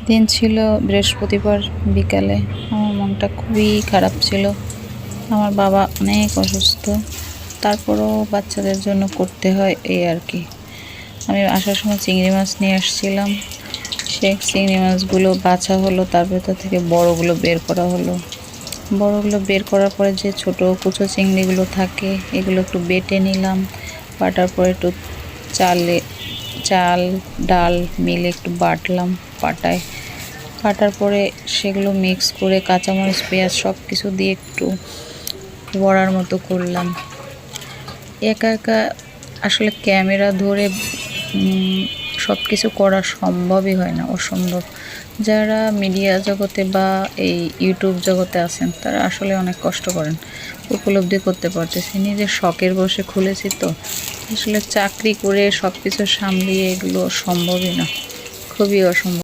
দিন ছিল বৃহস্পতিবার বিকালে। আমার মনটা খুবই খারাপ ছিল। আমার বাবা অনেক অসুস্থ, তারপরও বাচ্চাদের জন্য করতে হয় এই আর কি। আমি আসার সময় চিংড়ি মাছ নিয়ে আসছিলাম। সেই চিংড়ি মাছগুলো বাছা হলো, তার ভেতর থেকে বড়গুলো বের করা হলো। বড়গুলো বের করার পরে যে ছোট কুচো চিংড়িগুলো থাকে এগুলো একটু বেটে নিলাম। বাটার পরে একটু চাল ডাল মিলে একটু বাটলাম কাটার পরে সেগুলো মিক্স করে কাঁচামরিচ পেঁয়াজ সব কিছু দিয়ে একটু বড়ার মতো করলাম। একা একা আসলে ক্যামেরা ধরে সব কিছু করা সম্ভবই হয় না, অসম্ভব। যারা মিডিয়া জগতে বা এই ইউটিউব জগতে আছেন তারা আসলে অনেক কষ্ট করেন, উপলব্ধি করতে পারতেছি। নিজের শখের বসে খুলেছি তো, আসলে চাকরি করে সব কিছু সামলিয়ে এগুলো সম্ভবই না, খুবই অসম্ভব।